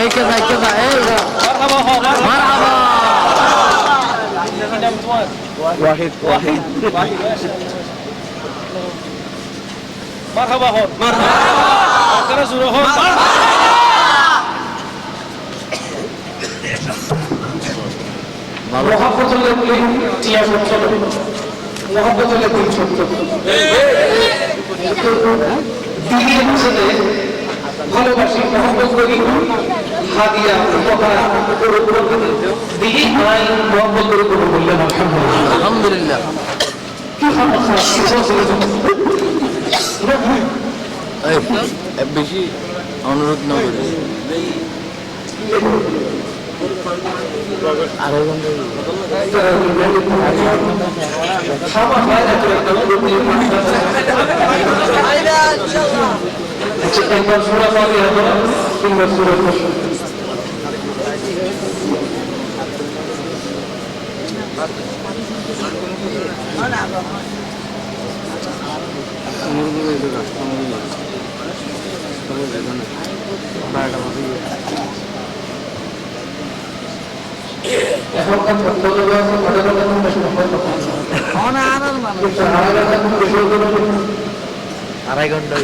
এই কেদা এই মারহাবা ওয়াহিদ মারহাবা হন আপনারা জোরে হন মোহাম্মদ টিয়া সত্য মোহাম্মদ দিন সত্য দিনের ছেলে ভালোবাসি মোহাম্মদ করি হাদিয়া উপহার দিই নাই মোহাম্মদ করে কোনো বললেন আলহামদুলিল্লাহ কি বেশি অনুরোধ না করে আরো একবার সুরা ফাতিহা কিংবা সুরা এখনকার আড়াই ঘন্টা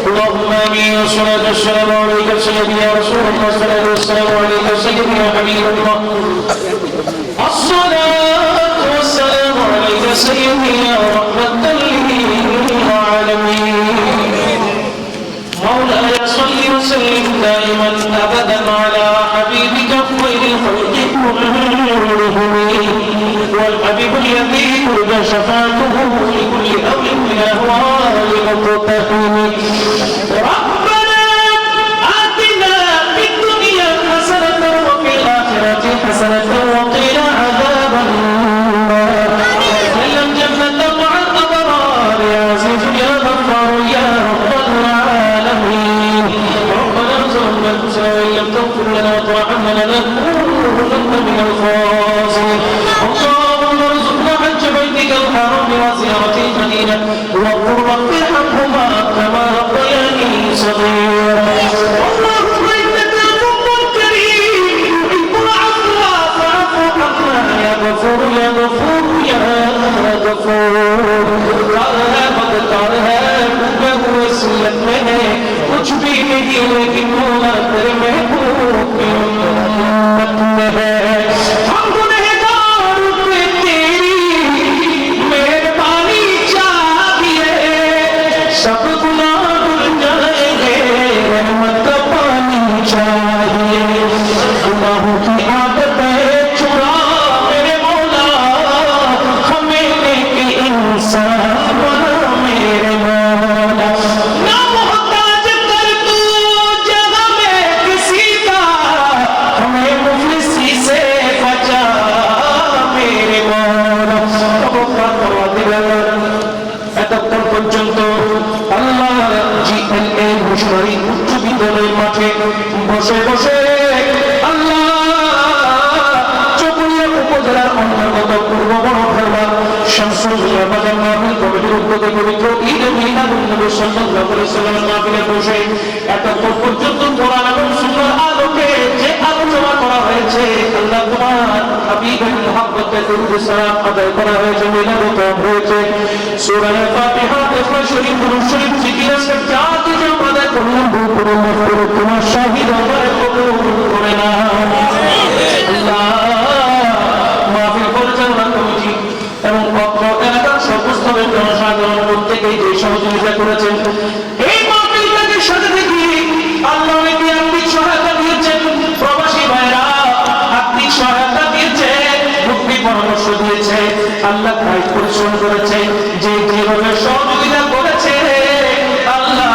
اللهم امين والصلاه والسلام عليك سيدي يا رسول الله والصلاه والسلام عليك سيدي يا حبيب الله الصلاه والسلام عليك سيدي يا رحمه للعالمين مولاي صل وسلم دائما ابدا على حبيبك خير الخلق كلهم والحبيب الذي ترجى شفاعته في كل امر من اهوال المقتحم ربنا آتنا في الدنيا حسنة وفي الآخرة حسنة وقنا عذاب النار وسلم جنة مع الأبرار يا عزيز يا غفار يا رب العالمين ربنا ارزقنا الحسنى وإن لم تغفر لنا وترحمنا لنكونن من الخاسرين اللهم ارزقنا حج بيتك الحرام وزيارة المدينة واغفر رب ارحمهما كما ربياني صغيرا اللهم انك عفو كريم تحب العفو فاعف عنا يا غفور يا غفور يا غفور कुछ भी नहीं लेकिन मौला तेरे महबूब की उम्मत में है हम गुनहगार पे तेरी मेहरबानी चाहिए सब गुनाह धुल जाएंगे रहमत का पानी चाहिए गुनाहों की आदतें छुड़ा मेरे मौला हमें नेक इंसान बना मेरे मौला ना मोहताज कर तू जगह में किसी का हमें मुफलिसी से बचा मेरे मौला तवक्कुल करवा दिल এতক্ষণ পর্যন্ত আল্লাহ জিএলএ মুশারি উচ্চ বিদ্যালয়ের মাঠে বসে বসে আল্লাহ চকুরিয়া উপজেলার অন্তর্গত পূর্ব বড় ফেরবা শামসুল বাজার মাহফিল কমিটির উদ্যোগে পবিত্র ঈদ মিলাদুন্নবী সাল্লাল্লাহু আলাইহি ওয়াসাল্লামের মাহফিলে বসে এতক্ষণ পর্যন্ত কোরআন এবং সুন্নাহর আলোকে যে আলোচনা করা হয়েছে আল্লাহ তোমার হাবিবের মুহাব্বতে দরুদ সালাম আদায় করা হয়েছে মিলাদ হয়েছে সূরা ফাতিহা ইখলাস শরীফ দুরূদ শরীফ জিকির আছে যা কিছু আদায় করলাম ভূপুরে মাফরুত তোমার শাহিদ হয়ে কবুল করে না আল্লাহ মাহফিল পরিচালনা কমিটি এবং এলাকার সমস্ত জনসাধারণ প্রত্যেকেই যে সহযোগিতা করেছেন এই মাহফিলটাকে সাথে থেকে আল্লাহ অনেকে আর্থিক সহায়তা দিয়েছেন প্রবাসী ভাইরা আর্থিক সহায়তা দিয়েছে মুক্তি পরামর্শ দিয়েছে আল্লাহ ভাই পরিশ্রম করেছে যে যেভাবে সহযোগিতা করেছে আল্লাহ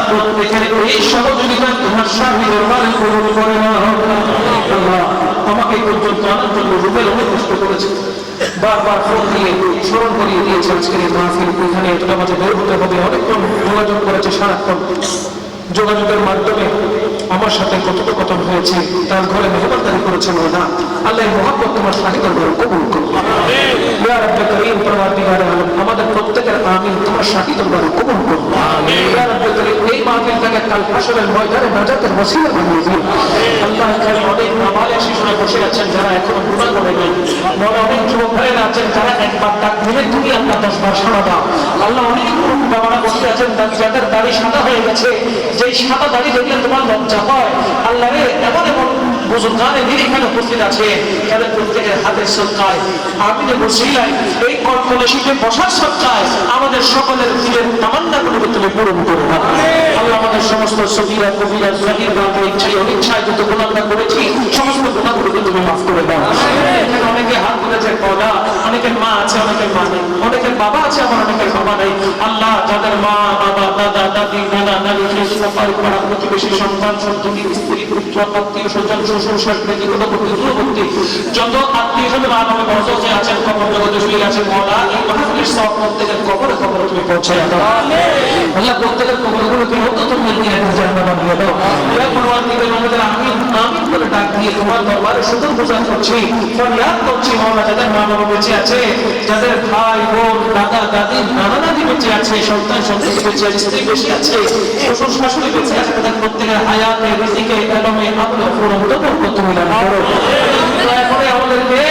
প্রত্যেকের এই সহযোগিতা তোমার স্বামী দরবারে কবুল করে নাও আল্লাহ আমাকে এই পর্যন্ত আনার জন্য রুমের অনেক কষ্ট করেছে, বারবার ফোন দিয়ে স্মরণ করিয়ে দিয়েছে আজকের এই মাহফিল এখানে এতটা মাঝে বের হতে হবে, অনেকক্ষণ যোগাযোগ করেছে, সারাক্ষণ যোগাযোগের মাধ্যমে আমার সাথে কথোপকথন হয়েছে, তার ঘরে মেহমানদারি করেছেন না। আল্লাহ মহব্বত তোমার শাহিদের ঘরে কবুল করুন। ইয়া রাব্বে করিম, পরওয়ারদিগারে আলম, আমাদের প্রত্যেকের আমিন তোমার শাহিদের ঘরে কবুল করুন। ইয়া রাব্বে করিম, এই মাহফিলটাকে কাল হাশরের ময়দানে নাজাতের ওসিলা বানিয়ে দিন। আল্লাহ এখানে অনেক নাবালেগ শিশুরা বসে আছেন যারা এখনো গুনাহ করে নাই, অনেক যুবক ভাইয়েরা আছেন যারা একবার ডাক দিলে তুমি আল্লাহ 10 বার সাড়া দাও। আল্লাহ অনেক বাবারা বসে আছেন যাদের দাড়ি সাদা হয়ে গেছে, যেই সাদা দাড়ি দেখলে তোমার লজ্জা হয়। আল্লাহ রে, এমন এমন বুজুর্গানে নিরিখানে উপস্থিত আছে তাদের প্রত্যেকের হাতের সদকায় আমিনে বসিলায় এই কর্মশীলে বসার সদকায় আমাদের সকলের দিলের তামান্নাগুলোকে তুমি পূরণ করো না। আল্লাহ আমাদের সমস্ত সগীরা কবিরা জাহির বাবা ইচ্ছায় অনিচ্ছায় যত গুনাহ আমরা করেছি সমস্ত গুনাহগুলোকে তুমি মাফ করে দাও। এখানে অনেকে হাত তুলেছে কলা, অনেকের মা আছে অনেকের মা নেই, অনেকের বাবা আছে আবার অনেকের বাবা নেই। আল্লাহ যাদের মা বাবা দাদা দাদি নানা নানি পাড়া প্রতিবেশী সন্তান সন্ততি স্ত্রী পুত্র আত্মীয় স্বজন শ্বশুর শাশুড়ি নিকটবর্তী দূরবর্তী যত আত্মীয় স্বজন আগামী বর্ষে আছেন কবর জগতে শুয়ে আছেন মওলা এই মাহফিলের সব প্রত্যেকের কবরে কবরে তুমি পৌঁছায় দাও। আল্লাহ প্রত্যেকের কবরগুলোকে তুমি দিয়ে জান্নাত বানিয়ে দাও। ইয়া পরওয়ারদিগার আমাদের আমিন আমিন করে ডাক দিয়ে তোমার দরবারে শুকর গুজার করছি, ফরিয়াদ করছি মওলা যাদের মা বাবা বেঁচে আছে, যাদের ভাই বোন দাদা দাদি নানা নানি বেঁচে আছে, সন্তান সন্ততি বেঁচে আছে, স্ত্রী বেঁচে আছে, শ্বশুর শাশুড়ি বেঁচে আছে, তাদের প্রত্যেকের হায়াতে রিজিকে এলমে আমলে ফুরন্ত বরকত তুমি দান করো। দয়া করে আমাদেরকে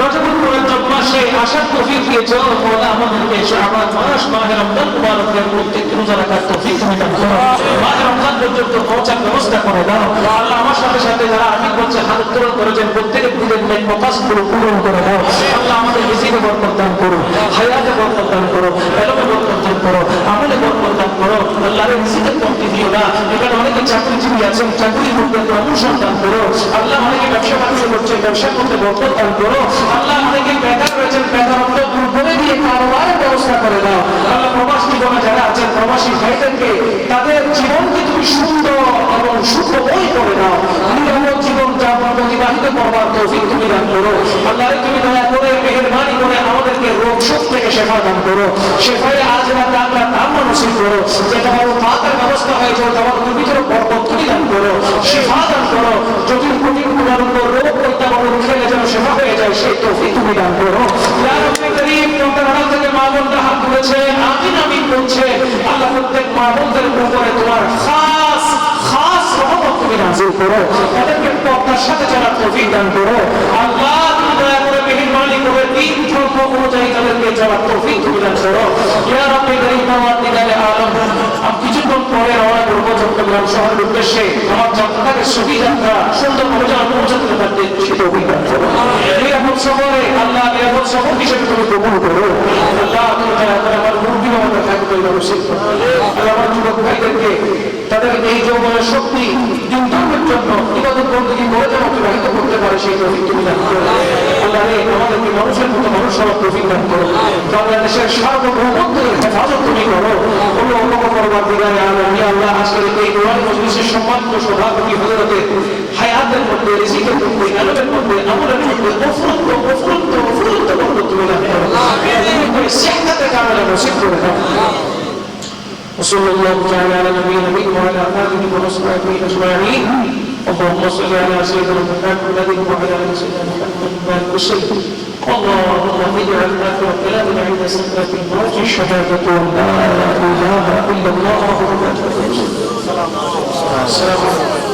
রজবুল মুরাজ্জব মাসে আসার তৌফিক দিয়েছো মওলা, আমাদেরকে শাবান মাস মাহে রমজান মুবারকের প্রত্যেক রোজা রাখার তৌফিক তুমি দান করো। মাহে রমজান পর্যন্ত পৌঁছার ব্যবস্থা করে দাও। আল্লাহ আমার সাথে সাথে যারা আমিন বলছে হাত উত্তোলন করেছেন প্রত্যেকের দিলের নেক মকাসদগুলো পূরণ করে দাও। আল্লাহ আমাদের রিজিকে বরকত দান করো, হায়াতে বরকত দান করো, এলমে বরকত দান করো, আমলে বরকত দান করো। আল্লাহর রিজিকের কমতি দিও না। এখানে অনেকে চাকরিজীবী আছেন, চাকরির মধ্যে প্রমোশন দান করো। আল্লাহ অনেকে ব্যবসা বাণিজ্য করছেন, ব্যবসার মধ্যে বরকত দান করো। আল্লাহ অনেকে বেকার রয়েছেন, বেকারত্ব দূর করে দিয়ে কারোবারের ব্যবস্থা করে দাও। আল্লাহ প্রবাস জীবনে যারা আছেন প্রবাসী ভাইদেরকে তাদের জীবনকে তুমি সুন্দর এবং সুখময় করে দাও। নিরাপদ জীবন যাপন অতিবাহিত করবার তৌফিক তুমি দান করো। আল্লাহ তুমি দয়া করে মেহেরবানি করে আমাদেরকে রোগ শোক থেকে শেফা দান করো। শেফায়ে আজরা কামলা তাম্মা নসিব করো। যেটা বড় পাকের ব্যবস্থা হয়েছে তোমার পবিত্র বরকত তুমি দান করো, শেফা দান করো। জটিল কঠিন দুরারোগ্য রোগ প্রত্যাবরণ খেলে যেন শেফা হয়ে যায় সেই তৌফিক তুমি দান করো। ইয়া রাব্বি করিম, তোমার আড়াল থেকে মা বোনরা হাত তুলেছে আমিন আমিন বলছে। আল্লাহ প্রত্যেক মা বোনদের উপরে তোমার খাস খাস রহমত তুমি নাযিল করো, তাদেরকে পর্দার সাথে চলার তৌফিক দান করো। আল্লাহ তুমি দয়া করে মেহেরবানি করে তিন ধর্ম অনুযায়ী তাদেরকে চলার তৌফিক তুমি দান করো। ইয়া রাব্বি করিম, পরওয়ারদিগারে আলম, আমি কিছুক্ষণ পরে রওনা করবো চট্টগ্রাম শহরের উদ্দেশ্যে। আমার যাত্রাকে সহি যাত্রা সুন্দরভাবে যেন পৌঁছাতে পারতে সে তৌফিক দান করো। নিরাপদ সফরে আল্লাহ নিরাপদ সফর হিসেবে তুমি কবুল করো। আল্লাহ তুমি দয়া করে আমার মুরগি আমাদের থাকবে নসিব করো। আল্লাহ আমার যুবক ভাইদেরকে তাদের এই যৌবনের শক্তি দিন ধর্মের জন্য ইবাদত বন্দী করে যেন অতিবাহিত করতে পারে সেই তৌফিক তুমি দান করো। আল্লাহ রে, আমাদেরকে মানুষের মতো মানুষ হওয়ার তৌফিক দান করো। বাংলাদেশের সার্বভৌমত্বের হেফাজত তুমি করো। পরওয়ারদিগারে আলম, ইয়া আল্লাহ আজকের এই কোরআন মজলিসের সম্মানিত সভাপতি হযরতের হায়াতের মধ্যে রিজিকের মধ্যে এলমের মধ্যে আমলের মধ্যে অফুরন্ত বরকত তুমি দান করো। আমিন। সিহহাতে কামেলা নসিব করে দাও। وصلى الله تعالى على نبينا وعلى اله وصحبه اجمعين. اللهم صل على سيدنا محمد وعلى ال سيدنا محمد وسلم. اللهم اجعل اخر كلامنا عند سكرة الموت شهادة لا اله الا الله محمد رسول الله. السلام عليكم.